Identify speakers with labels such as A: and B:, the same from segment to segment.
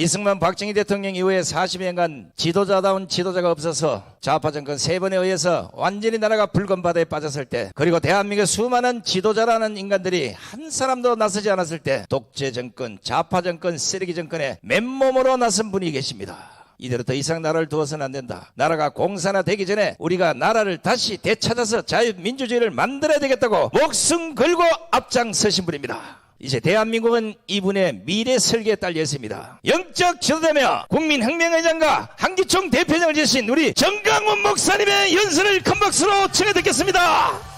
A: 이승만 박정희 대통령 이후에 40년간 지도자다운 지도자가 없어서 좌파 정권 3번에 의해서 완전히 나라가 붉은 바다에 빠졌을 때, 그리고 대한민국의 수많은 지도자라는 인간들이 한 사람도 나서지 않았을 때 독재 정권, 좌파 정권, 쓰레기 정권에 맨몸으로 나선 분이 계십니다. 이대로 더 이상 나라를 두어서는 안 된다. 나라가 공산화 되기 전에 우리가 나라를 다시 되찾아서 자유민주주의를 만들어야 되겠다고 목숨 걸고 앞장서신 분입니다. 이제 대한민국은 이분의 미래 설계에 딸려 있습니다. 영적 지도자며 국민혁명의장과 한기총 대표장을 지신 우리 정강훈 목사님의 연설을 큰 박수로 청해 듣겠습니다.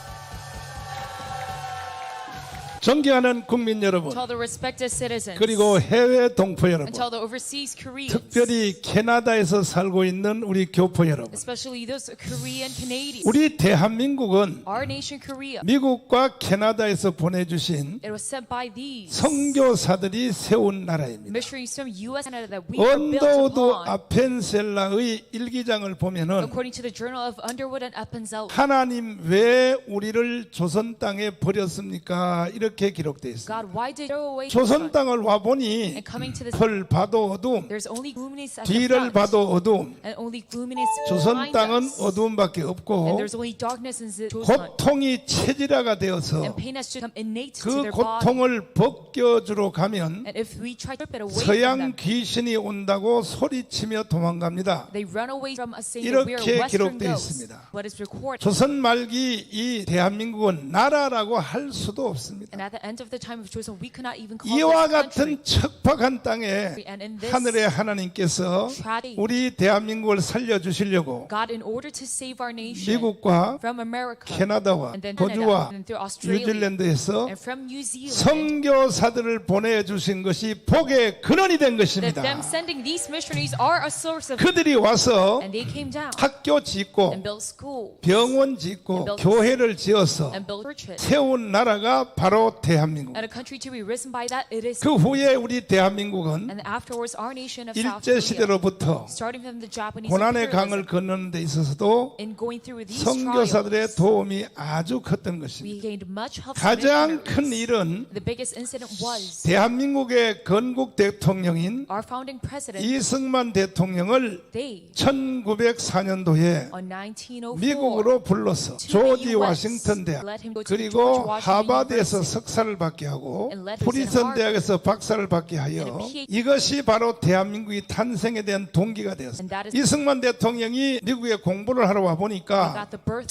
B: 존경하는 국민 여러분,
C: To all the respected citizens,
B: 그리고 해외 동포 여러분,
C: and to all the overseas Koreans,
B: 특별히 캐나다에서 살고 있는 우리 교포 여러분,
C: especially those Korean Canadians.
B: 우리 대한민국은
C: Our nation, Korea,
B: 미국과 캐나다에서 보내주신
C: it was sent by these
B: 선교사들이 세운 나라입니다.
C: missionaries from U.S. Canada that we were built
B: 언더우드
C: upon.
B: 아펜셀라의 일기장을 보면은
C: According to the Journal of Underwood and Appenzell,
B: 하나님 왜 우리를 조선 땅에 버렸습니까? 이렇게 기록되어 있습니다.
C: God, why did you throw away
B: 조선
C: the sun?
B: 땅을 와보니
C: And coming to this,
B: 풀 봐도 어두움,
C: there's only gloominess at the
B: 뒤를
C: front,
B: 봐도 어두움,
C: and only gloominess
B: 조선
C: behind
B: 땅은
C: us.
B: 어두움밖에
C: And
B: 없고
C: there's only darkness in the Joseon.
B: 고통이 체질화가 되어서
C: And pain has become innate to
B: 그
C: their body.
B: 고통을 벗겨주러 가면
C: And if we try to rip it away from
B: 서양
C: them,
B: 귀신이 온다고 소리치며 도망갑니다.
C: they run away from us saying that we are
B: 이렇게
C: Western
B: 기록되어
C: ghosts.
B: 있습니다.
C: What is recorded.
B: 조선 말기 이 대한민국은 나라라고 할 수도 없습니다.
C: And at the end of the time of Joseon, we could not even call
B: 이와
C: this country.
B: 같은 척박한 땅에
C: And in this
B: 하늘의 하나님께서 우리 대한민국을 살려주시려고
C: God, in order to save our nation
B: 미국과
C: from America,
B: 캐나다와
C: and then
B: 호주와
C: Canada, and through Australia,
B: 뉴질랜드에서
C: and from New Zealand,
B: 선교사들을 보내주신 것이 복의 근원이 된
C: that
B: 것입니다.
C: them sending these missionaries are a source of,
B: 그들이 와서
C: and they came down
B: 학교 짓고
C: and built schools
B: 병원 짓고 교회를 지어서
C: and built churches.
B: 세운 나라가 바로 대한민국.
C: And a country to be risen by that, it is.
B: 그 후에 우리 대한민국은
C: And afterwards, our nation of South
B: 일제
C: Korea,
B: 시대로부터
C: starting from the Japanese
B: 고난의
C: imperialism,
B: 강을 건너는 데 있어서도
C: in going through these
B: 선교사들의
C: trials,
B: 도움이 아주 컸던 것입니다.
C: we gained much help from
B: 가장
C: missionaries.
B: 큰 일은
C: The biggest incident was
B: 대한민국의 건국 대통령인
C: our founding president.
B: 이승만 대통령을
C: They,
B: 1904년도에
C: on 1904,
B: 미국으로 불러서 조지 와싱턴 대학 그리고 하버드에서 석사를 받게 하고 프린스턴 대학에서 박사를 받게 하여 이것이 바로 대한민국이 탄생에 대한 동기가 되었습니다. 이승만 대통령이 미국에 공부를 하러 와 보니까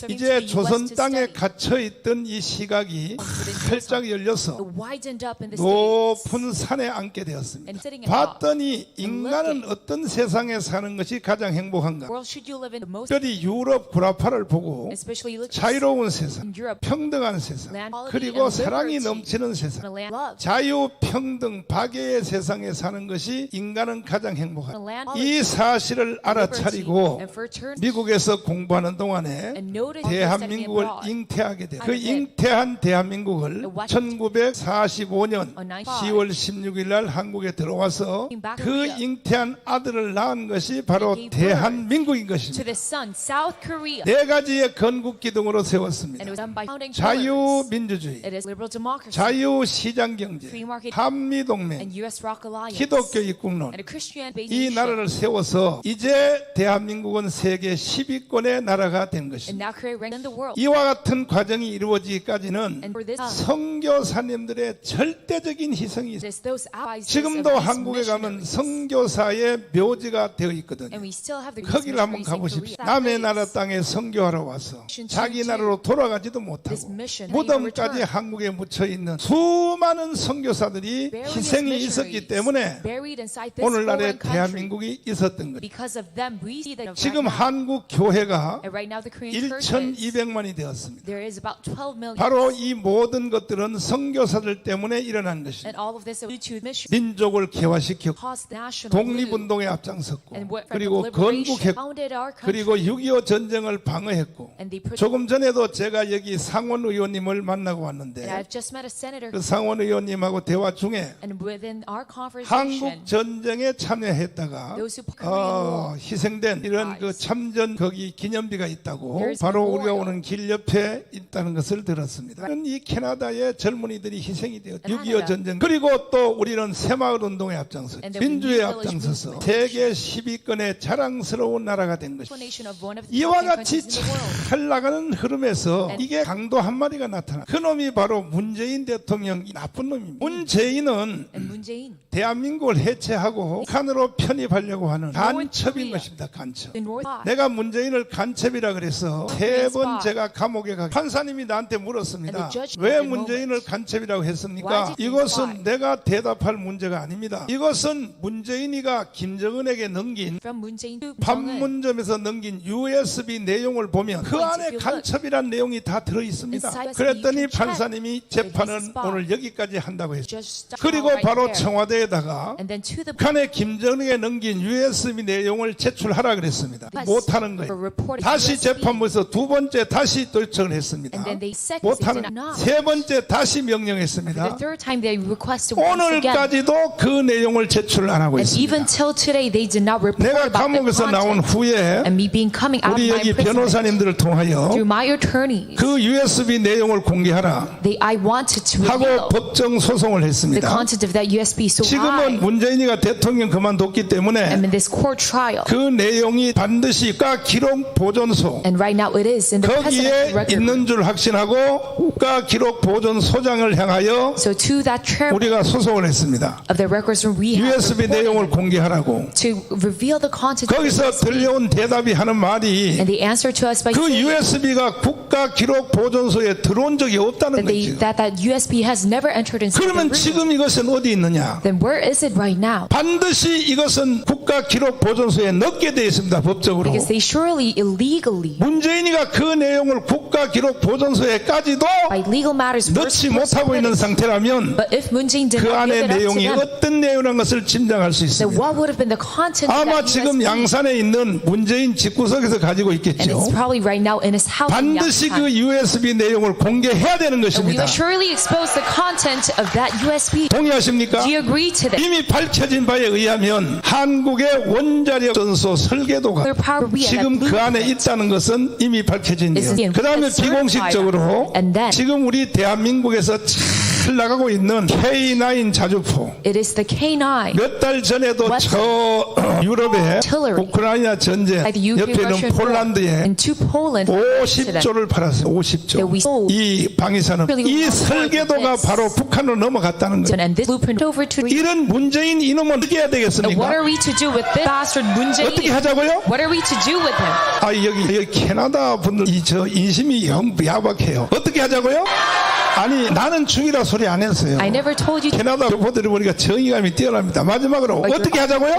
B: 이제 조선 땅에 갇혀 있던 이 시각이 활짝 열려서
C: widened up in the States.
B: 높은 산에 앉게 되었습니다. 봤더니 인간은 어떤 세상에 사는 것이 가장 행복한가?
C: World should you live in the most,
B: 특별히 유럽 구라파를 보고
C: especially look
B: 자유로운 세상,
C: in Europe,
B: 평등한 세상,
C: land quality
B: 그리고
C: and
B: 사랑이
C: liberty,
B: 넘치는
C: and
B: 세상,
C: a land of love.
B: 자유, 평등, 박애의 세상에 사는 것이 인간은 가장
C: A
B: 행복하다.
C: land
B: 이 사실을 알아차리고
C: and for turn
B: 미국에서 공부하는 동안에
C: and notice
B: 대한민국을 잉태하게 돼요. 그 잉태한 대한민국을 1945년 10월 16일 날 한국에 들어와서 그 잉태한 아들을 낳은 것이 바로 대한민국인
C: to
B: 것입니다.
C: the son, South Korea.
B: 네 가지의 건국 기둥으로
C: And
B: 세웠습니다.
C: it was done by founding pillars.
B: 자유민주주의,
C: It is liberal democracy
B: 자유시장경제,
C: Free market
B: 한미동맹,
C: and U.S. Rock Alliance
B: 기독교 입국론,
C: and a Christian based
B: 이
C: nation.
B: 나라를 세워서 이제 대한민국은 세계 10위권의 나라가 된
C: And
B: 것입니다.
C: now Korea ranked in the world.
B: 이와 같은 과정이 이루어지기까지는
C: And for this,
B: 선교사님들의 절대적인 희생이 있어요.
C: those allies
B: 지금도
C: of these
B: 한국에 가면
C: missionaries.
B: 선교사의 묘지가 되어 있거든요.
C: And we still have the
B: 거기를 한번
C: missionaries in
B: 가보십시오.
C: Korea.
B: 남의 나라 땅에 선교하러 와서 자기 나라로 돌아가지도 못하고 무덤까지 한국에 묻혀 있는 수많은 선교사들이 희생이 있었기 때문에
C: buried inside this
B: 오늘날의
C: foreign country.
B: 대한민국이 있었던 거죠.
C: Because of them, we see that
B: 지금
C: right now.
B: 한국 교회가
C: And right now, the Korean churches,
B: 1,200만이 되었습니다.
C: there is about 12 million.
B: 바로 이 모든 것들은 선교사들 때문에 일어난 것입니다.
C: And all of this is due to mission.
B: 민족을 개화시켰고
C: Caused national
B: 독립운동에 앞장섰고
C: and what
B: 그리고
C: liberation
B: 건국했고
C: founded our country.
B: 그리고 6.25 전쟁을 방어했고
C: And they put,
B: 조금 전에도 제가 여기 상원 의원님을 만나고
C: and
B: 왔는데
C: I've just just met a senator,
B: 그 상원 의원님하고 대화 중에
C: and within our conversation,
B: 한국 전쟁에 참여했다가
C: those who Korean War,
B: 희생된 이런 그 참전 거기 기념비가 있다고
C: There's
B: 바로 우리가
C: memorial.
B: 오는 길 옆에 있다는 것을 들었습니다. 이 캐나다의 젊은이들이 희생이 되었죠. 6.25 전쟁. 그리고 또 우리는 새마을 운동에 앞장서
C: And then
B: 민주에
C: we need
B: 앞장서서
C: village
B: 세계 10위권의 자랑스러운 나라가 된 것입니다.
C: explanation of one of the
B: 이와
C: top 10
B: 같이
C: countries in the world.
B: 잘 나가는 흐름에서 이게 강도 한 마리가 나타나. 그놈이 바로 문재인 대통령 이 나쁜 놈입니다. 문재인은
C: And Moon Jae-in
B: 대한민국을 해체하고 북한으로 편입하려고 하는 간첩인 것입니다. 간첩.
C: in North
B: 내가 문재인을 간첩이라 그래서 세 번
C: spy.
B: 제가 감옥에 가 판사님이 나한테 물었습니다.
C: And the judge
B: 왜
C: at that
B: 문재인을 간첩이라고 했습니까?
C: Why did you
B: 이것은
C: spy?
B: 내가 대답할 문제가 아닙니다. 이것은 문재인이가 김정은에게 넘긴
C: from Moon Jae-in to Jong-un.
B: 판문점에서 넘긴 USB 내용을 보면 그 안에 간첩이란 내용이 다 들어 있습니다.
C: Inside
B: 그랬더니
C: you can check
B: 판사님이
C: if
B: 재판은
C: this is spy.
B: 오늘 여기까지 한다고 했죠.
C: Just stop
B: 그리고
C: right
B: 바로
C: there.
B: 청와대에다가
C: And then to the
B: 북한에 김정은에게 넘긴 USB 내용을 제출하라 그랬습니다. 못하는 거예요. 다시 재판부에서 두 번째 다시 요청을 했습니다.
C: And then they second
B: 못하는
C: did not.
B: 세 번째 다시
C: The
B: 명령했습니다.
C: third time they requested once again.
B: 오늘까지도 그 내용을 제출을 안 하고
C: And even
B: 있습니다.
C: till today, they did not report
B: 내가
C: about the
B: 감옥에서 나온
C: content.
B: 후에
C: And me being coming out of
B: 우리
C: my
B: 여기
C: imprisonment
B: 변호사님들을 통하여
C: through my attorneys,
B: 그 USB 내용을 공개하라
C: I wanted to
B: 하고
C: reveal
B: 법정 소송을
C: the
B: 했습니다.
C: content of that USB. So
B: 지금은 문재인이가 대통령 그만뒀기 때문에
C: I'm in this court trial,
B: 그 내용이 반드시 국가 기록 보존소
C: and right now it is in the
B: 거기에
C: president's record.
B: 있는 줄 확신하고 국가 기록 보존소장을 향하여
C: So to that chairman
B: 우리가 소송을 했습니다.
C: of the records room, we have
B: USB 내용을 공개하라고.
C: to reveal the content of
B: 거기서
C: the USB.
B: 들려온 대답이 하는 말이
C: And the answer to us by
B: 그
C: saying
B: USB가 국가 기록 보존소에 들어온 적이 없다는 거죠.
C: that USB has never entered inside the
B: 그러면
C: room.
B: 지금 이것은 어디 있느냐?
C: Then where is it right now?
B: 반드시 이것은 국가 기록 보존소에 넣게 되어 있습니다. 법적으로.
C: Because they surely illegally,
B: 문재인이가 그 내용을 국가 기록 보존소에까지도
C: by legal matters, were
B: 넣지
C: supposed to
B: 못하고
C: put
B: 있는
C: it.
B: 상태라면
C: But if Moon Jae-in did
B: 그
C: not
B: 안에
C: give it up to
B: 내용이
C: them,
B: 어떤 내용이라는 것을 짐작할 수
C: then
B: 있습니다.
C: what would have been the content of
B: 아마
C: that
B: 지금
C: USB?
B: 양산에 있는 문재인 집구석에서 가지고
C: And
B: 있겠죠.
C: it's probably right now in his house in
B: 반드시 그
C: Yangsan.
B: USB 내용을 공개해야 되는
C: And we
B: 것입니다.
C: will surely expose the content of that USB.
B: 동의하십니까?
C: Do you agree to this?
B: 이미 밝혀진 바에 의하면 한국의 원자력 전소 설계도가
C: Nuclear power we
B: 지금 그 안에 있다는 것은 이미 밝혀진
C: Is
B: 내용. 그 다음에
C: certified.
B: 비공식적으로
C: And then-
B: 지금 우리 대한민국에서 잘 나가고 있는 K9 자주포.
C: It is the K9.
B: 몇 달 전에도
C: What's
B: 저 유럽의
C: artillery
B: 우크라이나 전쟁
C: Like the
B: 옆에 있는
C: Ukraine-Russian war
B: 폴란드에
C: and to Poland
B: 50조를 팔았어요. 50조.
C: That we sold.
B: 이 방위산업.
C: Really
B: 이
C: want
B: 설계도가
C: this.
B: 바로 북한으로 넘어갔다는 거예요.
C: And this blueprint over to.
B: 이런 문재인 이놈은 어떻게 해야
C: And what
B: 되겠습니까?
C: are we to do with this bastard Moon
B: 어떻게
C: Jae-in?
B: 하자고요?
C: What are we to do with him?
B: 아 여기 캐나다 분들 저 인심이 영 야박해요. 어떻게 하자고요? 아니 나는 중이라 소리 안 했어요.
C: I never told you.
B: 캐나다 교포들이 보니까 정의감이 뛰어납니다. 마지막으로 어떻게 하자고요?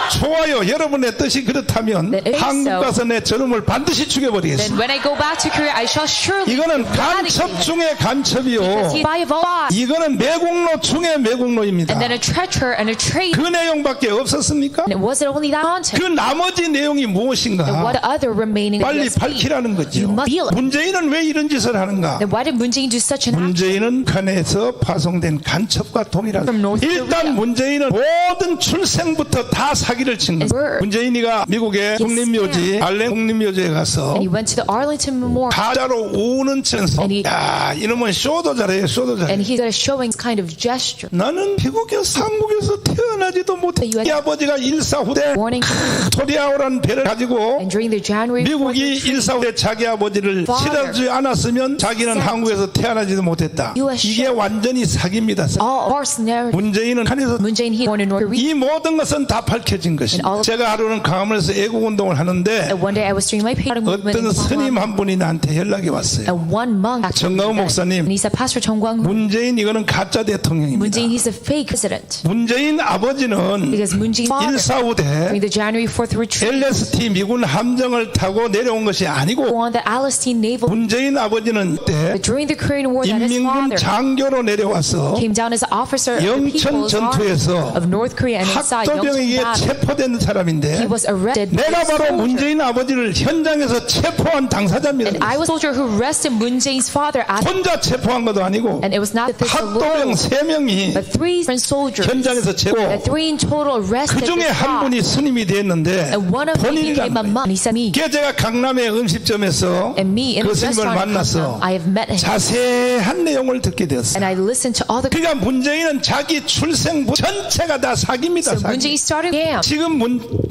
B: 좋아요. 여러분의 뜻이 그렇다면
C: That is
B: 한국
C: so.
B: 가서 내 저놈을 반드시
C: Then
B: 죽여버리겠습니다.
C: when I go back to Korea, I shall surely
B: 이거는
C: eradicate
B: 간첩
C: him.
B: 중에 간첩이요.
C: Because he by of all,
B: 이거는 매국노 중에 매국노입니다.
C: and then a treacher and a traitor.
B: 그 내용밖에 없었습니까?
C: And it wasn't only that content.
B: 그 나머지 내용이
C: And
B: 무엇인가?
C: what other remaining
B: 빨리
C: USB?
B: 밝히라는 거죠.
C: You must feel it.
B: 문재인은 왜 이런 짓을 하는가?
C: Then why did Moon Jae-in do such an act?
B: 문재인은 북한에서 파송된 간첩과 동일하다.
C: From North
B: 일단
C: Korea.
B: 문재인은 모든 출생부터 다 사기를 친
C: And
B: 거예요.
C: word.
B: 문재인이가 미국의 국립묘지 알렌 국립묘지에 가서
C: And he went to the Arlington Memorial.
B: 가자로 우는 천사.
C: And he-
B: 야 이놈은 쇼도 잘해, 쇼도 잘해.
C: And he's showing kind of gesture.
B: 나는 미국에서 한국에서 태어나지도 못해. 이 아버지가 일사후대
C: Warning.
B: 토리아오라는 배를 가지고
C: And during the January 4th
B: 미국이
C: retreat,
B: 일사후대 자기 아버지를 실어주지 않았으면 자기는 한국에서 태어나지도 못했다. 이게 완전히 사기입니다.
C: all false narrative.
B: 문재인은 한에서
C: Moon Jae-in, he born in North Korea.
B: 이 모든 것은 다 밝혀진 것입니다.
C: all-
B: 제가 하루는 강화문에서 애국운동을 하는데
C: And one day I was doing my painting movement in
B: 어떤 스님
C: Gwangwon,
B: 한 분이 나한테 연락이 왔어요.
C: and one monk actually
B: 정광훈
C: said-
B: 목사님,
C: and he said, Pastor Chung Kwang-hoon,
B: 문재인 이거는 가짜
C: Moon
B: 대통령입니다.
C: Jae-in, he's a fake president.
B: 문재인 아버지는
C: Because Moon Jae-in's father,
B: 일사후대
C: during the January 4th retreat,
B: LST 미군 함정을 타고 내려온 것이 아니고
C: on the Alastine Naval,
B: 문재인 아버지는 때
C: but during the Korean War, that his
B: 인민군
C: father
B: 장교로 내려와서
C: came down as an officer of the
B: 영천
C: People's Army
B: 전투에서
C: of North Korea and inside
B: 학도병에게
C: Yeongcheon Battle.
B: 체포된
C: He
B: 사람인데
C: was arrested.
B: 내가 바로
C: soldier.
B: 문재인 아버지를 현장에서 체포한 당사자입니다.
C: And I was a soldier who arrested Moon Jae-in's father.
B: 혼자 체포한 것도 아니고
C: And it was not this
B: 합동병
C: alone,
B: 3명이
C: but 3 different soldiers.
B: 현장에서 체포.
C: The 3 in total
B: 그
C: arrested
B: 중에
C: the
B: 한 분이 스님이 됐는데
C: And one of them became a
B: 본인이란
C: monk. And he said me.
B: 그게 제가 강남의 음식점에서
C: And me in
B: 그
C: the
B: 스님을
C: restaurant
B: 만나서
C: I have met him.
B: 자세한 내용을 듣게 되었어요.
C: And I listened to all the
B: 그러니까 문재인은 자기 출생부 전체가 다 사기입니다.
C: So Moon
B: 사기.
C: Jae started scam.
B: 지금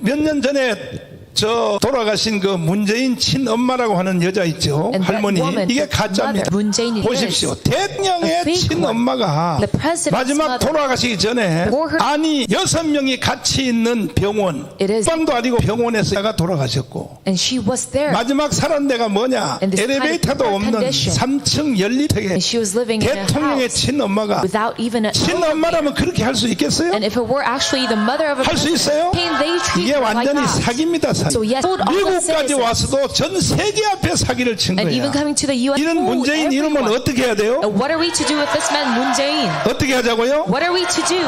B: 몇 년 전에 저 돌아가신 그 문재인 친엄마라고 하는 여자 있죠.
C: And that
B: 할머니.
C: woman,
B: 이게
C: the
B: 가짜입니다.
C: mother, Moon Jae-in
B: 보십시오.
C: is
B: 대통령의
C: a fake
B: 친엄마가
C: The president's
B: 마지막
C: mother.
B: 돌아가시기 전에
C: Before her-
B: 아니 6명이 같이 있는 병원
C: It is-
B: 빵도 아니고 병원에서 가 돌아가셨고
C: And she was there.
B: 마지막 살은 데가 뭐냐
C: In this kind of
B: 엘리베이터도
C: poor
B: 없는
C: condition.
B: 3층 연립택에
C: And she was living in a
B: 대통령의
C: house
B: 친엄마가
C: without even a
B: 친엄마라면 그렇게 할 수 있겠어요?
C: And if it were actually the mother of a
B: 할 수 있어요?
C: pain, they treat
B: 이게
C: her like
B: 완전히
C: that.
B: 사기입니다. 사기.
C: So yes, told all the
B: 미국까지
C: citizens.
B: 와서도 전 세계 앞에 사기를 친
C: And even
B: 거야.
C: coming to the U.S.
B: 이런
C: told
B: 문재인 이름은
C: everyone.
B: 어떻게 해야 돼요?
C: And what are we to do with this man, Moon Jae-in?
B: 어떻게 하자고요?
C: What are we to do?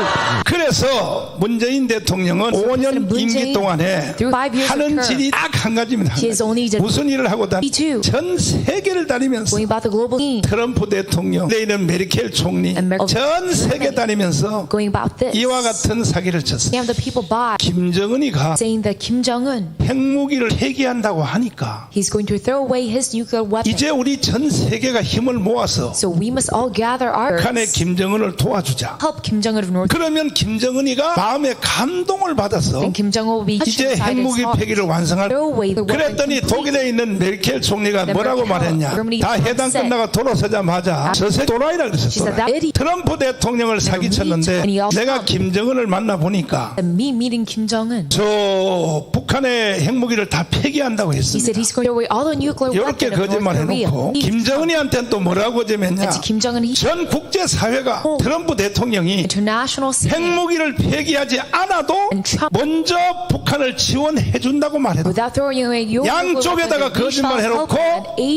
B: 그래서 문재인 대통령은 5년
C: Moon
B: 임기
C: Jae-in,
B: 동안에
C: through 5 years of
B: 하는
C: term,
B: 질이 딱 한 가지입니다.
C: he has only done
B: 무슨 일을 하고 다니?
C: Me too.
B: 전 세계를 다니면서
C: going about the global scene,
B: 트럼프 대통령, 내일은 메르켈 총리,
C: And Merkel-
B: 전 세계 다니면서
C: going about this.
B: 이와 같은 사기를 쳤어요.
C: Scam the people by
B: 김정은이 가
C: saying that Kim Jong-un,
B: 핵무기를 폐기한다고 하니까
C: he's going to throw away his nuclear weapon.
B: 이제 우리 전 세계가 힘을 모아서
C: So we must all gather our
B: 북한의 김정은을 도와주자.
C: help Kim Jong-un of North.
B: 그러면 김정은이가 마음에 감동을 받아서
C: And Kim Jong-un will be touched
B: 이제
C: inside his
B: 핵무기
C: heart.
B: 폐기를 완성할.
C: Throw away the weapon
B: 그랬더니
C: completely.
B: 독일에 있는 메르켈 총리가 뭐라고 말했냐? 다 해당 끝나가 돌아서자마자 저새 도라이라
C: She said that
B: 그랬었어.
C: idiot.
B: 트럼프 대통령을 사기쳤는데 내가 김정은을 만나 보니까
C: And me meeting Kim Jong-un,
B: 저 북한의 핵무기를 다 폐기한다고
C: he said
B: 했습니다.
C: he's going to throw away all the nuclear
B: 이렇게
C: weapons of
B: 거짓말
C: North Korea.
B: 해놓고 김정은이한테는 또 뭐라고 거짓했냐?
C: And to Kim Jong-un, he
B: 전 국제사회가 트럼프 대통령이
C: international scene
B: 핵무기를 폐기하지 않아도
C: And Trump-
B: 먼저 북한을 지원해 준다고 말했다.
C: without throwing away your
B: 양쪽에다가 거짓말 해놓고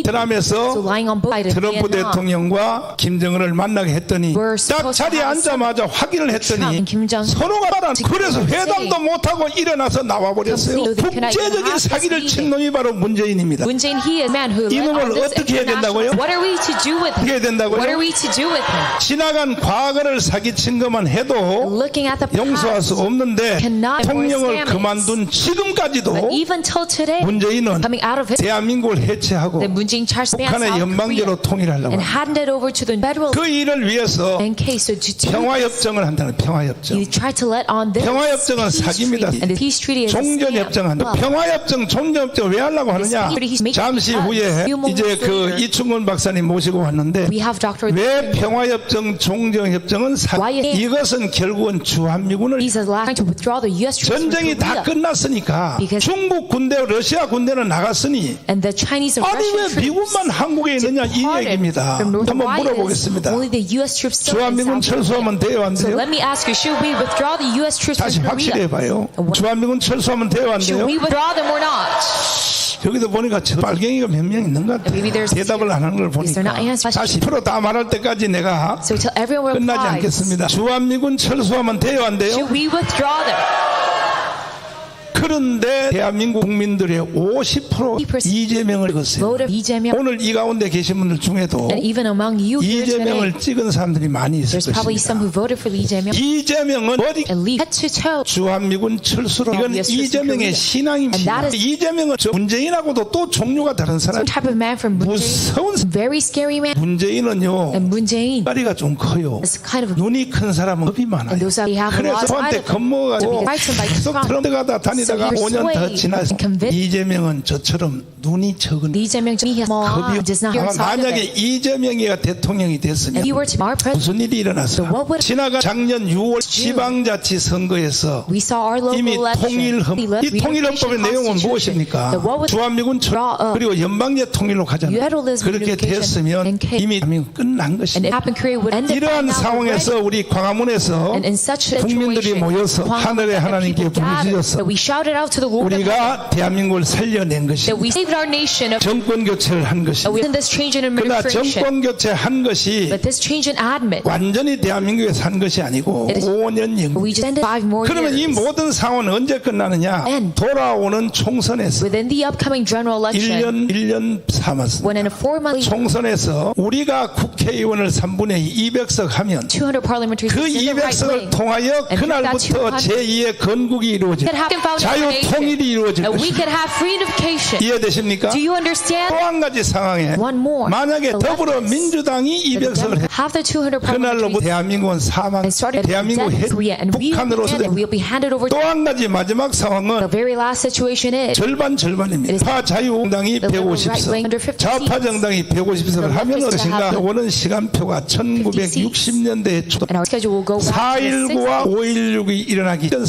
B: 드라마에서
C: So lying on both sides of
B: 트럼프
C: Vietnam.
B: 대통령과 김정은을 만나게 했더니
C: We're
B: 딱
C: supposed to
B: 자리에
C: have
B: 앉자마자 확인을
C: Trump
B: 했더니
C: and Kim Jong-un
B: 서로가 말한 그래서 회담도 못하고 일어나서 나와버렸어요.
C: Completely cannot even
B: 국제적인
C: have
B: 사기를
C: this
B: 친 놈이 바로 문재인입니다.
C: Moon Jae-in, he is a man who led
B: 이놈을
C: on this
B: 어떻게 해야 된다고요?
C: international. What are we to do with
B: 어떻게 해야
C: him?
B: 된다고요?
C: What are we to do with him?
B: 지나간 과거를 사기친 것만 해도
C: Looking at the
B: 용서할 수
C: past,
B: 없는데
C: cannot
B: 대통령을
C: scam it.
B: 그만둔 지금까지도
C: but even till today,
B: 문재인은
C: coming out of it,
B: 대한민국을 해체하고
C: that Moon Jae-in charged South
B: 북한의
C: Korea
B: 연방제로 통일하려고
C: and
B: 합니다.
C: handed it over to the federal
B: 그 일을 위해서
C: NK. So to do
B: 평화협정을 한다는 평화협정.
C: you try to let on this
B: 평화협정은
C: peace
B: 사기입니다.
C: treaty, and the peace treaty is a scam.
B: 종전협정한다.
C: Well,
B: 평화협정, 종전협정 왜 하려고 하느냐? 잠시 후에 이제 그 이충근 박사님 모시고 왔는데
C: we have Dr.
B: 왜 평화협정, 종전협정은 이것은 결국은 주한미군을
C: He's trying to withdraw the U.S. troops from
B: 전쟁이 다
C: Korea.
B: 끝났으니까
C: Because-
B: 중국 군대, 러시아 군대는 나갔으니
C: And the Chinese and
B: 아니 왜
C: Russian troops
B: 미국만 한국에 있느냐 이
C: departed
B: 얘기입니다.
C: from North.
B: 한번
C: Why is
B: 물어보겠습니다.
C: only the U.S. troops still in
B: 주한미군
C: South
B: 철수하면
C: Korea?
B: 돼요, 안
C: So
B: 돼요?
C: let me ask you, should we withdraw the U.S. troops
B: 다시
C: from
B: 확실히
C: Korea?
B: 해봐요. 주한미군 철수하면 돼요, 안
C: Should
B: 돼요?
C: we withdraw them or not?
B: 여기도 보니까 저 빨갱이가 몇 명 있는 것 같아요.
C: Maybe there's-
B: 대답을 안 하는 걸
C: Because they're
B: 보니까
C: not answering.
B: 다시 프로 다 말할 때까지 내가
C: So till everyone
B: 끝나지
C: replies,
B: 않겠습니다. 주한미군 철수하면 돼요, 안 돼요?
C: should we withdraw them?
B: 그런데 대한민국 국민들의 50% 이재명을 찍었어요.
C: Voted Lee Jae-myung,
B: 오늘 이 가운데 계신 분들 중에도
C: and even among you here today,
B: 이재명을 찍은 사람들이 많이 있을
C: there's probably some
B: 것입니다.
C: who voted for Lee Jae-myung
B: 이재명은 머리
C: and Lee head to toe.
B: 주한미군 철수로 이건
C: Yes,
B: 이재명의
C: And
B: 신앙입니다.
C: that is-
B: 이재명은 저 문재인하고도 또 종류가 다른 사람.
C: Some type of man from Moon Jae-in,
B: 무서운
C: very scary man.
B: 문재인은요
C: And Moon Jae-in
B: 다리가 좀 커요.
C: is kind of
B: 눈이 큰 사람은 겁이 많아요.
C: And those that have a
B: 그래서
C: lot of
B: 저한테
C: side of
B: 겁먹어가지고
C: them.
B: 계속 트럼프가다 다니다가
C: So you're
B: 5년 더
C: swayed
B: 지나서
C: and convinced.
B: 이재명은 저처럼 눈이 적은
C: Lee Jae-myung, he has
B: 겁이
C: does not hear
B: 아마
C: inside of
B: 만약에
C: it.
B: 이재명이가 대통령이 됐으면
C: If you were to our president,
B: 무슨 일이 일어났어?
C: what would-
B: 지나간 작년 6월 지방자치 선거에서
C: we saw our local
B: 이미
C: election.
B: 이 통일헌법의 내용은 무엇입니까? 주한미군 그리고 연방제 통일로 가잖아요. 그렇게 됐으면 이미 대한민국 끝난
C: And
B: 것입니다.
C: it happened Korea would end it by
B: 이러한
C: now
B: 상황에서
C: already.
B: 우리 광화문에서
C: And in such a
B: 국민들이
C: situation,
B: 모여서 하늘의 하나님께
C: people gather,
B: 부르짖어서
C: that we shout shouted out to the Lord of heaven
B: 우리가 대한민국을 살려낸
C: that
B: 것입니다.
C: we saved our nation,
B: 정권 교체를 한
C: that we
B: 것입니다.
C: in this change in
B: 그러나
C: administration,
B: 정권 교체한 것이
C: but this change in admin,
B: 완전히 대한민국에 산 것이 아니고
C: It is-
B: 5년 연구.
C: we just ended 5 more
B: 그러면 이
C: years.
B: 모든 상황은 언제 끝나느냐?
C: And-
B: 돌아오는 총선에서
C: Within the upcoming general election,
B: 1년 삼았습니다.
C: when in a 4-month
B: 총선에서 우리가 국회의원을 3분의 200석 하면
C: 200 parliamentary
B: 그
C: seats in the right
B: 200석을
C: wing,
B: 통하여
C: And
B: 그날부터
C: that
B: 제2의 건국이 이루어질
C: could have found
B: 자유
C: nation,
B: 통일이 이루어질
C: and we
B: 것입니다.
C: could have free unification.
B: 이해되십니까?
C: Do you understand?
B: 또 한 가지 상황에
C: One more.
B: 만약에
C: The leftists,
B: 더불어민주당이 200석을 해
C: have the 200
B: 그날로부터
C: parliamentary
B: 대한민국은 사망,
C: and started
B: 대한민국
C: Korea, and we
B: 북한으로서
C: will be handed over
B: 또
C: to
B: 한 가지 마지막
C: the
B: 상황은
C: very last situation is
B: 절반입니다. 파 자유공당이
C: the liberal right wing
B: 150석,
C: 150
B: 좌파 정당이 150석을 하면
C: leftists
B: 어떠신가?
C: have
B: 오는 시간표가 1960년대에 초
C: and our schedule will go back to the
B: 4.19와 5.16이 일어나기 전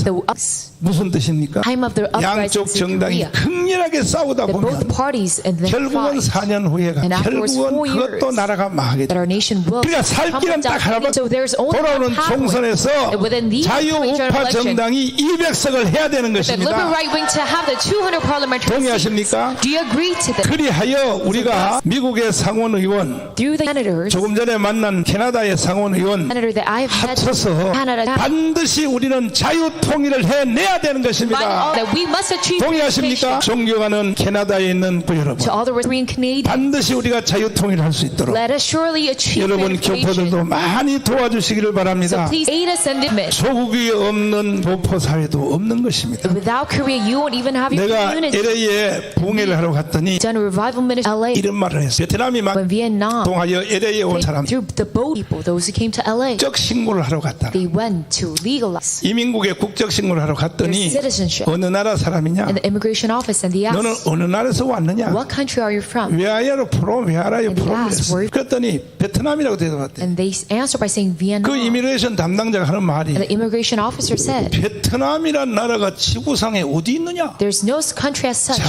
B: 무슨 뜻입니까?
C: time of the
B: 양쪽
C: uprisings in
B: 정당이
C: Korea.
B: 극렬하게 싸우다
C: That both
B: 보면
C: parties and then
B: 결국은
C: fight
B: 4년 후에가
C: And afterwards,
B: 결국은
C: 4 years,
B: 그것도 나라가 망하게
C: that
B: 돼.
C: our nation will
B: 그러니까 살 길은
C: crumble
B: 딱
C: down.
B: 하나밖에
C: So there's only
B: 돌아오는
C: one pathway.
B: 총선에서
C: And within the upcoming general
B: 자유우파
C: election,
B: 정당이 200석을 해야 되는
C: the liberal
B: 것입니다.
C: right wing to have the 200 parliamentary seats.
B: 동의하십니까?
C: Do you agree to this?
B: 그리하여 우리가 미국의 상원의원
C: Through the senators,
B: 조금 전에 만난 캐나다의 상원의원
C: senator that I have met
B: 합쳐서
C: Canada,
B: 반드시 우리는 자유통일을 해내야 되는 것입니다.
C: that we must achieve
B: 동의하십니까?
C: unification.
B: 존경하는 캐나다에 있는 분 여러분,
C: To all the Korean Canadians,
B: 반드시 우리가 자유통일을 할 수 있도록
C: let us surely achieve
B: 여러분
C: unification.
B: 교포들도 많이 도와주시기를
C: So
B: 바랍니다.
C: please aid us and admit.
B: 조국이 없는 교포 사회도 없는 것입니다.
C: Without Korea, you won't even have your
B: 내가
C: community.
B: LA에 봉해를 하러 갔더니
C: Done a revival ministry in LA.
B: 이런 말을 했어요. 베트남이 막
C: When Vietnam,
B: 동하여 LA에 온 사람
C: through the boat people, those who came to LA,
B: 국적 신고를 하러 갔다.
C: they went to legalize
B: 이민국에 국적 신고를 하러
C: their
B: 갔더니
C: citizenship
B: 어느 나라 사람이냐?
C: in the immigration office, and they
B: 너는
C: asked,
B: 어느 나라에서 왔느냐?
C: what country are you from?
B: 왜하여 프로 왜하라요
C: And they
B: 프로
C: asked,
B: 그랬어.
C: where-
B: 그랬더니 베트남이라고 대답했대.
C: And they answered by saying Vietnam.
B: 그 이미그레이션 담당자가 하는 말이
C: And the immigration officer said,
B: 베트남이란 나라가 지구상에 어디 있느냐?
C: there's no country as such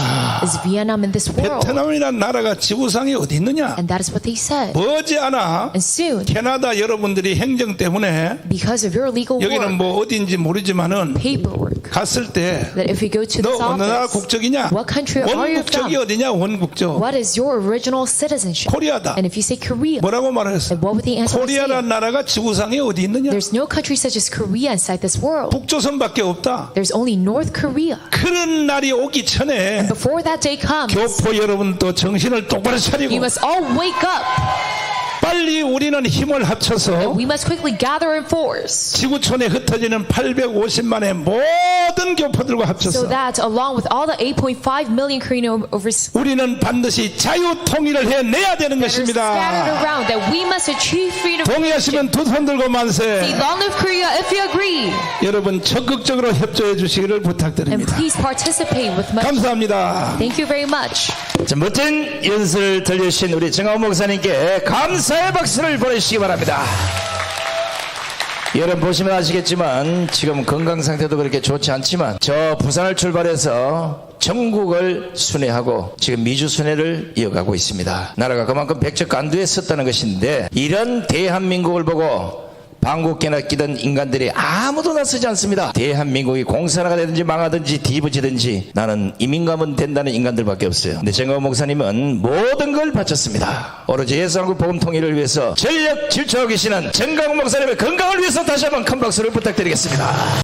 C: as Vietnam in this world.
B: 베트남이란 나라가 지구상에 어디 있느냐?
C: And that is what they said.
B: 머지않아
C: And soon,
B: 캐나다 여러분들이 행정 때문에
C: because of your legal
B: 여기는
C: work,
B: 뭐 어디인지 모르지만은
C: paperwork,
B: 갔을 때
C: that if you go to
B: 너
C: this
B: 어느 나라
C: office,
B: 국적이냐?
C: what country are you
B: 원국적이
C: from?
B: 어디냐? 원국적.
C: What is your original citizenship?
B: 코리아다.
C: And if you say Korea,
B: 뭐라고 말했어?
C: then what would the answer say?
B: 코리아란 나라가 지구상에 어디 있느냐?
C: There's no country such as Korea inside this world.
B: 북조선밖에 없다.
C: There's only North Korea.
B: 그런 날이 오기 전에
C: Before that day comes,
B: 교포 여러분 또 정신을 똑바로
C: you
B: 차리고
C: must all wake up.
B: 빨리 우리는 힘을 합쳐서
C: We must quickly gather in force
B: 지구촌에 흩어지는 850만의 모든 교포들과
C: so
B: 합쳐서
C: that along with all the 8.5 million Korean overseas
B: 우리는 반드시 자유 통일을 해내야 되는
C: that are scattered
B: 것입니다.
C: around, that we must achieve freedom.
B: 동의하시면 두 손 들고
C: Say,
B: 만세.
C: long live Korea if you agree.
B: 여러분 적극적으로 협조해 주시기를
C: And
B: 부탁드립니다.
C: please participate with much.
B: 감사합니다.
C: Thank you very much.
A: 자, 멋진 연설을 들려주신 우리 정하훈 목사님께 감사의 박수를 보내주시기 바랍니다. 여러분 보시면 아시겠지만 지금 건강 상태도 그렇게 좋지 않지만 저 부산을 출발해서 전국을 순회하고 지금 미주 순회를 이어가고 있습니다. 나라가 그만큼 백척간두에 섰다는 것인데 이런 대한민국을 보고 방귀깨나 끼던 인간들이 아무도 나서지 않습니다. 대한민국이 공산화가 되든지 망하든지 뒤부지든지 나는 이민가면 된다는 인간들밖에 없어요. 근데 정하훈 목사님은 모든 걸 바쳤습니다. 오로지 예수한국 복음 통일을 위해서 전력 질주하고 계시는 정강훈 목사님의 건강을 위해서 다시 한번 큰 박수를 부탁드리겠습니다.